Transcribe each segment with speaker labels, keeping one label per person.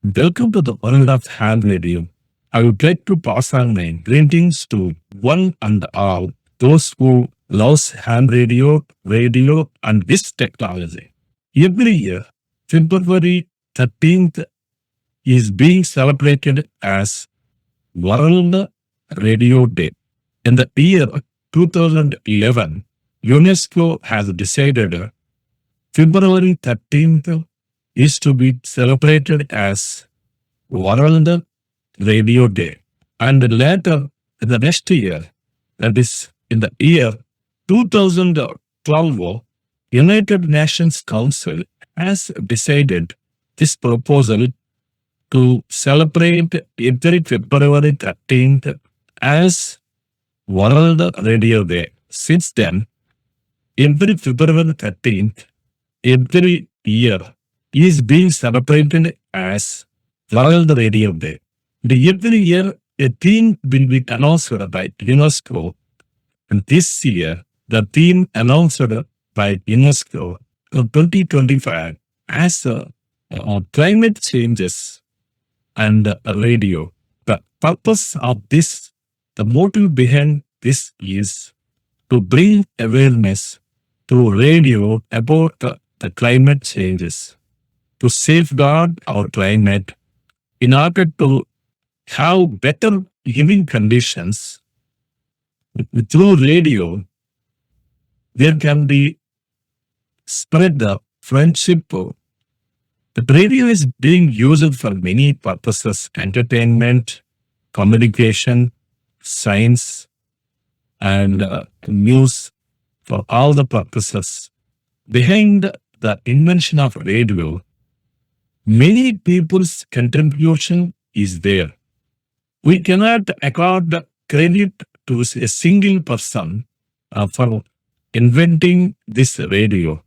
Speaker 1: Welcome to the world of ham radio. I would like to pass on my greetings to one and all those who loves ham radio, and this technology. Every year, February 13th is being celebrated as World Radio Day. In the year 2011, UNESCO has decided February 13th is to be celebrated as World Radio Day. And later, in the next year, that is in the year 2012, United Nations Council has decided this proposal to celebrate every February 13th as World Radio Day. Since then, every February 13th, every year is being celebrated as World Radio Day. Every year, a theme will be announced by UNESCO. And this year, the theme announced by UNESCO in 2025 as climate changes and radio. The purpose of this, the motive behind this is to bring awareness to radio about the climate changes, to safeguard our climate in order to have better living conditions. Through radio, there can be spread the friendship. The radio is being used for many purposes: entertainment, communication, science, and news, for all the purposes. Behind the invention of radio, many people's contribution is there. We cannot accord the credit to a single person for inventing this radio.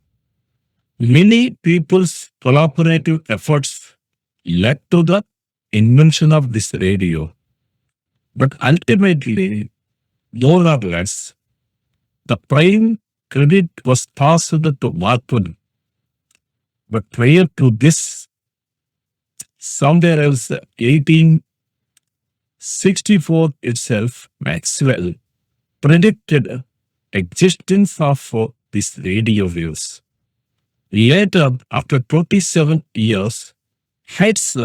Speaker 1: Many people's collaborative efforts led to the invention of this radio. But ultimately, more or less, the prime credit was passed to Marconi. But prior to this, somewhere else, 1864 itself, Maxwell predicted existence of these radio waves. Later, after 27 years, Hertz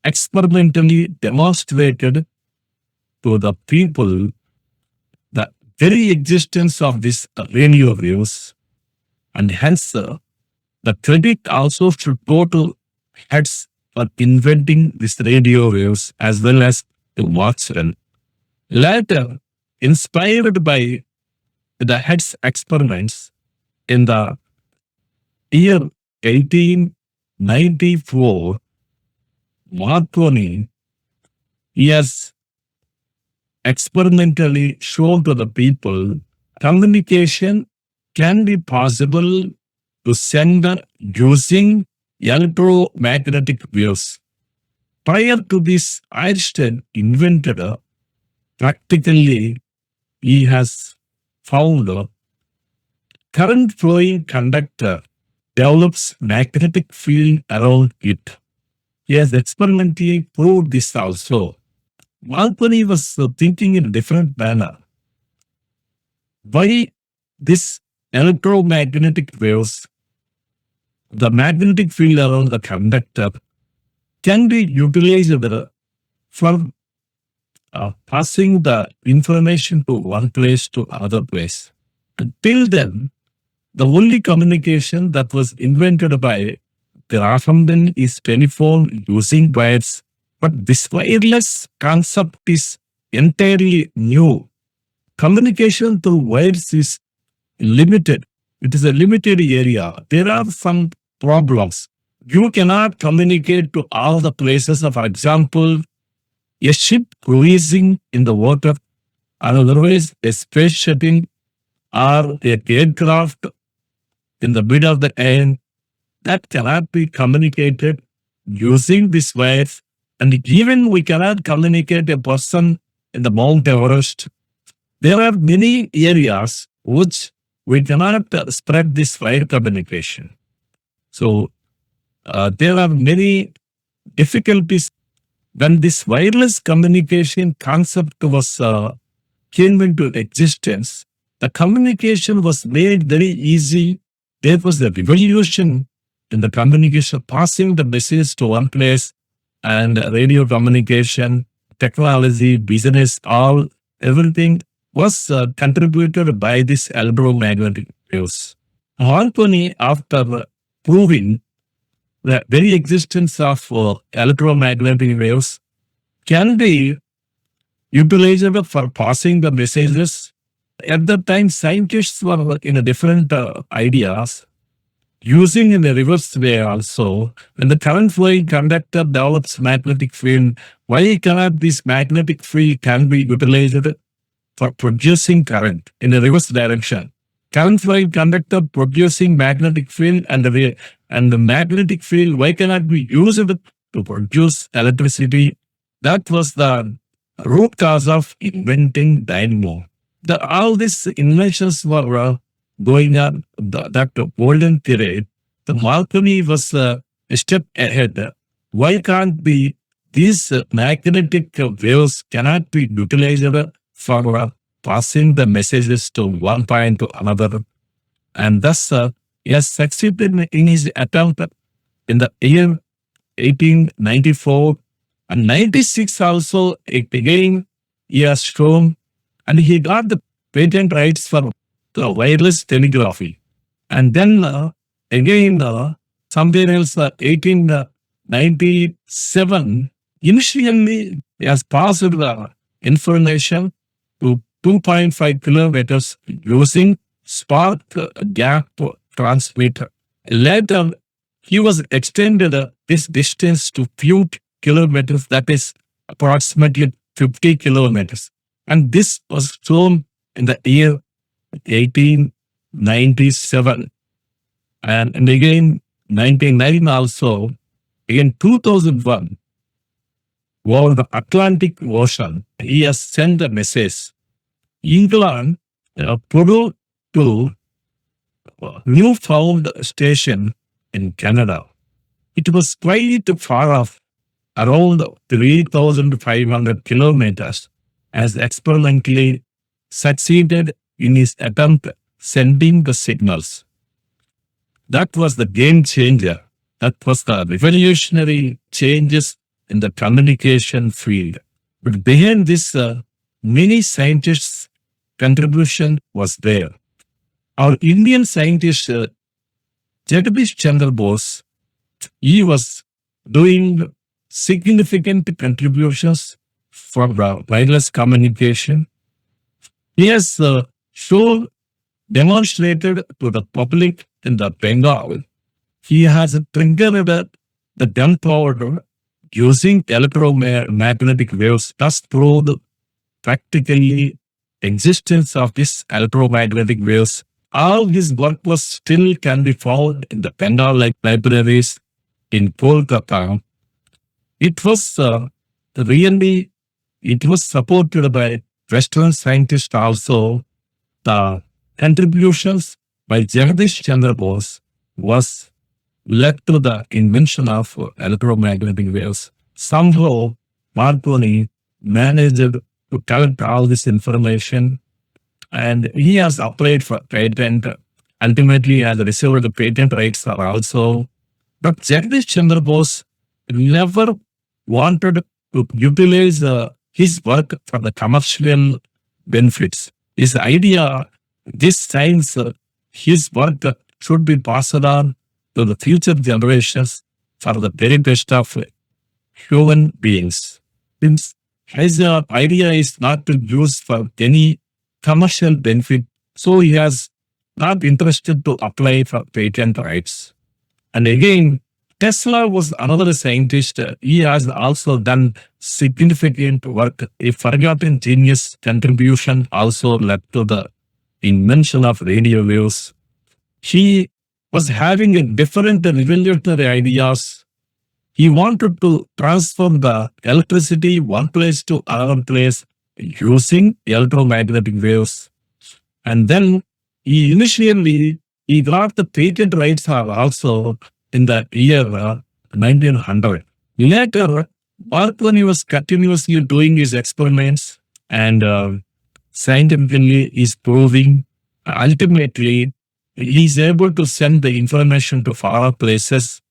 Speaker 1: experimentally demonstrated to the people the very existence of these radio waves, and hence the credit also should go to Hertz for inventing these radio waves as well as to Maxwell. Later, inspired by the Hertz experiments, in the year 1894, Marconi has experimentally shown to the people communication can be possible to send using electromagnetic waves. Prior to this, Einstein invented practically, he has found current flowing conductor develops magnetic field around it. He has experimentally proved this also. Marconi was thinking in a different manner. Why this electromagnetic waves, the magnetic field around the conductor, can be utilized for passing the information to one place to another place. Until then, the only communication that was invented by Graham Bell is telephone using wires. But this wireless concept is entirely new. Communication through wires is limited. It is a limited area. There are some problems. You cannot communicate to all the places. For example, a ship cruising in the water, or otherwise a space shuttle or an aircraft in the middle of the air, that cannot be communicated using these wires. And even we cannot communicate a person in the Mount Everest. There are many areas which we cannot spread this wire communication. So there are many difficulties when this wireless communication concept was came into existence. The communication was made very easy. There was a revolution in the communication, passing the message to one place, and radio communication, technology, business, everything was contributed by this electromagnetic waves. Marconi, after proving the very existence of electromagnetic waves can be utilizable for passing the messages. At that time, scientists were in a different ideas, using in a reverse way also. When the current flowing conductor develops magnetic field, why cannot this magnetic field can be utilized for producing current in a reverse direction? Current flowing conductor producing magnetic field, and the magnetic field, why cannot we use it to produce electricity? That was the root cause of inventing dynamo. All these inventions were going on that golden period. The Marconi was a step ahead. Why can't be these magnetic waves cannot be utilized for passing the messages to one point to another? And thus he has succeeded in his attempt in the year 1894 and 96 also. Again, he has shown, and he got the patent rights for the wireless telegraphy. And then again, somewhere else, 1897, initially he has passed the information to 2.5 kilometers using spark gap transmitter. Later, he was extended this distance to few kilometers, that is approximately 50 kilometers. And this was shown in the year 1897. And again, 1909 also. In 2001, over the Atlantic Ocean, he has sent a message. England Peru to Newfound station in Canada. It was quite far off, around 3,500 kilometers, as experimentally succeeded in his attempt sending the signals. That was the game changer. That was the revolutionary changes in the communication field. But behind this, many scientists' contribution was there. Our Indian scientist, Jagadish Chandra Bose, he was doing significant contributions for wireless communication. He has demonstrated to the public in the Bengal. He has triggered the gunpowder using electromagnetic waves, thus proved practically existence of this electromagnetic waves. All his work was still can be found in the Bengal libraries in Kolkata. It was really, it was supported by Western scientists also. The contributions by Jagadish Chandra Bose was led to the invention of electromagnetic waves. Somehow, Marconi managed to collect all this information, and he has applied for patent. Ultimately, he has received the patent rights also. But Jagadish Chandra Bose never wanted to utilize his work for the commercial benefits. His idea, this science, his work should be passed on to the future generations for the very best of human beings. Since his idea is not to use for any commercial benefit, so he has not interested to apply for patent rights. And again, Tesla was another scientist. He has also done significant work. A forgotten genius contribution also led to the invention of radio waves. He was having a different revolutionary ideas. He wanted to transform the electricity one place to another place using electromagnetic waves. And then he got the patent rights also in the year 1900. Later, Marconi was continuously doing his experiments and scientifically is proving ultimately he is able to send the information to far places.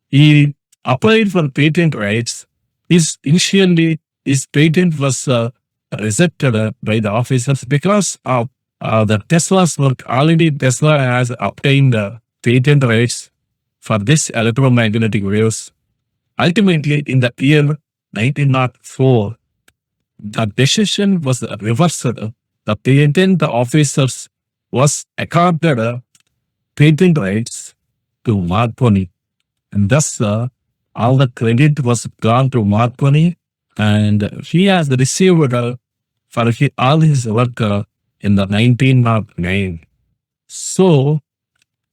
Speaker 1: He applied for patent rights. Initially, his patent was rejected by the officers because of the Tesla's work. Already, Tesla has obtained patent rights for this electromagnetic waves. Ultimately, in the year 1904, the decision was reversed. The patent officers was accorded patent rights to Marconi. And thus, all the credit was gone to Marconi, and he has received for all his work in the 1909. So,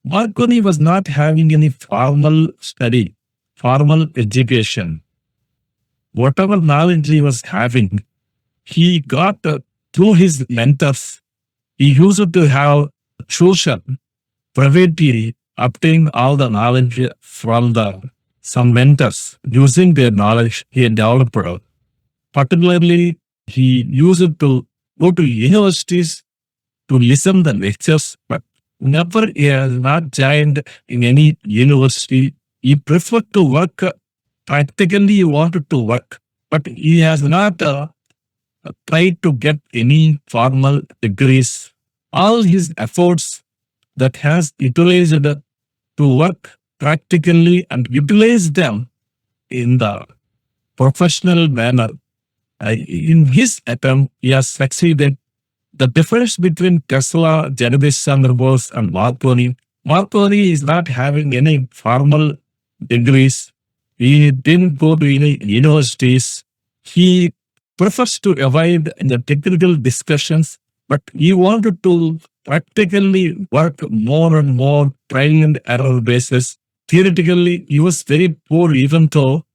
Speaker 1: Marconi was not having any formal study, formal education. Whatever knowledge he was having, he got through his mentors. He used to have tuition, privately obtain all the knowledge from some mentors. Using their knowledge, he developed. Particularly, he used to go to universities to listen the lectures, but never he has not joined in any university. He preferred to work. Practically, he wanted to work, but he has not tried to get any formal degrees. All his efforts that has utilized to work practically and utilize them in the professional manner. In his attempt, he has succeeded. The difference between Tesla, Jagadish Chandra Bose, and Marconi is not having any formal degrees. He didn't go to any universities. He prefers to avoid the technical discussions, but he wanted to practically work more and more, trial and error basis. Theoretically, he was very poor even though,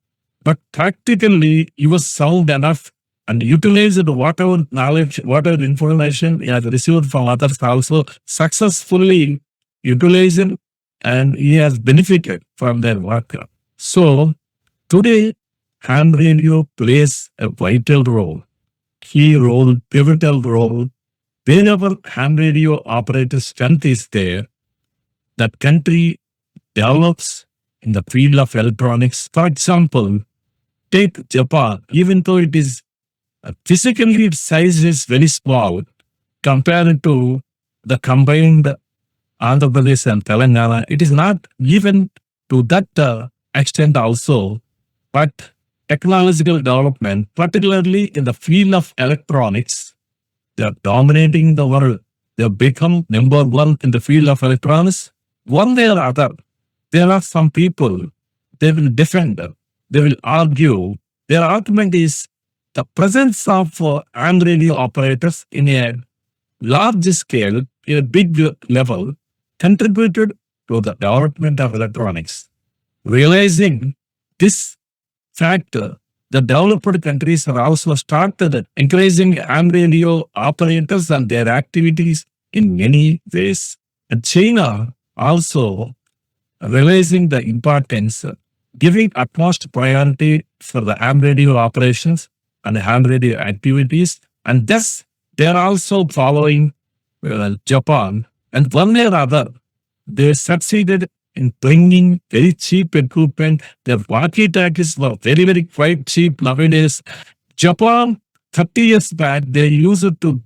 Speaker 1: but practically he was sound enough and utilized whatever knowledge, whatever information he has received from others also successfully utilized, and he has benefited from their work. So today, ham radio plays a vital role, key role, pivotal role. Wherever ham radio operator strength is there, that country develops in the field of electronics. For example, take Japan. Even though it is physically its size is very small compared to the combined Andhra Pradesh and Telangana, it is not even to that extent also. But technological development, particularly in the field of electronics, they are dominating the world. They have become number one in the field of electronics. One way or other, there are some people, they will defend, they will argue. Their argument is the presence of ham radio operators in a large scale, in a big level, contributed to the development of electronics. Realizing this fact, the developed countries have also started encouraging ham radio operators and their activities in many ways. And China also realizing the importance, giving utmost priority for the ham radio operations and ham radio activities, and thus they are also following Japan. And one way or other, they succeeded in bringing very cheap equipment. Their walkie-talkies were very, very quite cheap nowadays. Japan, 30 years back, they used to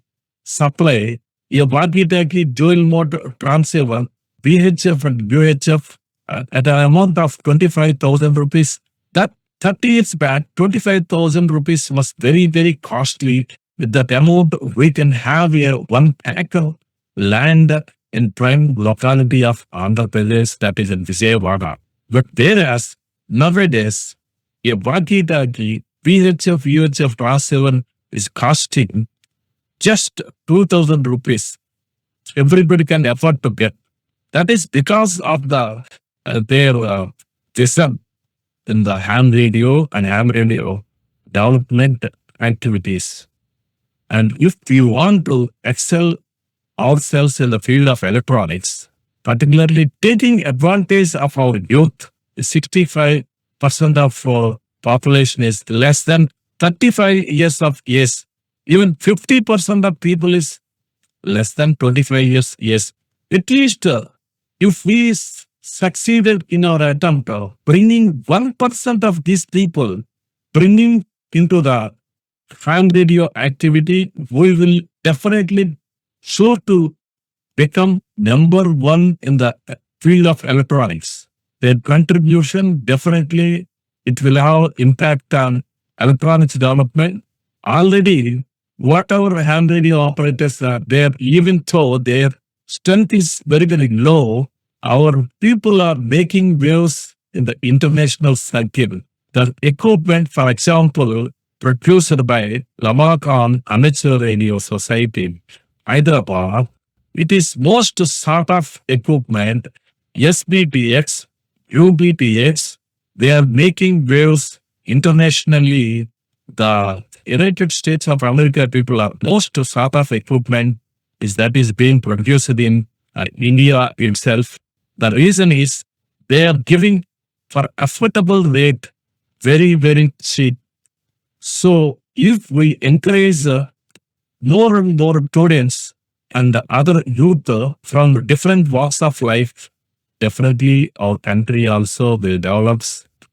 Speaker 1: supply a walkie-talkie dual mode transceiver, VHF and UHF, at an amount of 25,000 rupees. That 30 years back, 25,000 rupees was very, very costly. With that amount, we can have a 1 acre land in prime locality of Andhra Pradesh, that is in Vijayawada. But whereas nowadays, a walkie-talkie VHF, UHF transceiver is costing just 2,000 rupees. Everybody can afford to get. That is because of their wisdom in the ham radio and ham radio development activities. And if we want to excel ourselves in the field of electronics, particularly taking advantage of our youth, 65% of population is less than 35 years of age. Even 50% of people is less than 25 years. Yes, at least if we succeeded in our attempt of bringing 1% of these people, bringing into the ham radio activity, we will definitely sure to become number one in the field of electronics. Their contribution definitely it will have impact on electronics development. Already, whatever ham radio operators are there, even though their strength is very, very low, our people are making waves in the international circuit. The equipment, for example, produced by Lamakan Amateur Radio Society, Hyderabad, it is most sort of equipment, SBTX, UBTX, they are making waves internationally. The United States of America people are most sort of equipment is being produced in India itself. The reason is they are giving for affordable rate, very, very cheap. So if we encourage more and more students and other youth from different walks of life, definitely our country also will develop.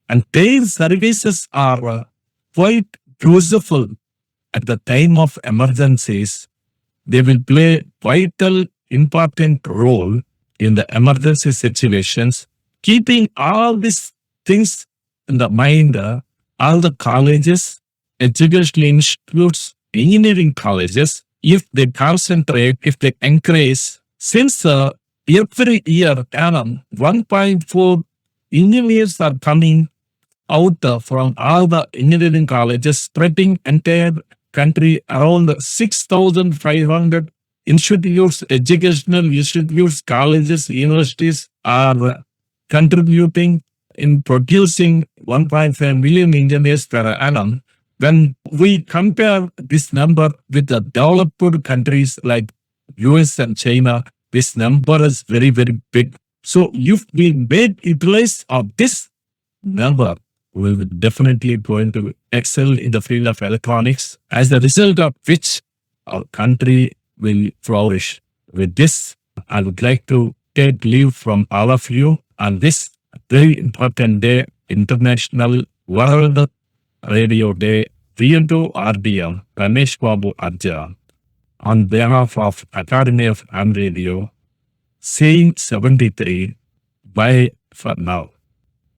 Speaker 1: And their services are quite useful at the time of emergencies. They will play vital, important role in the emergency situations, keeping all these things in the mind. All the colleges, educational institutes, engineering colleges, if they concentrate, if they encourage, since every year, 1.4 engineers are coming out from all the engineering colleges, spreading entire country, around 6,500 institutes, educational institutes, colleges, universities are contributing in producing 1.5 million engineers per annum. When we compare this number with the developed countries like US and China, this number is very, very big. So if we made utilize of this number, we will definitely going to excel in the field of electronics, as a result of which our country will flourish. With this, I would like to take leave from all of you on this very important day, International World Radio Day, VN2 RDM, Ramesh Babu Arja, on behalf of Academy of Ham Radio, saying 73, bye for now.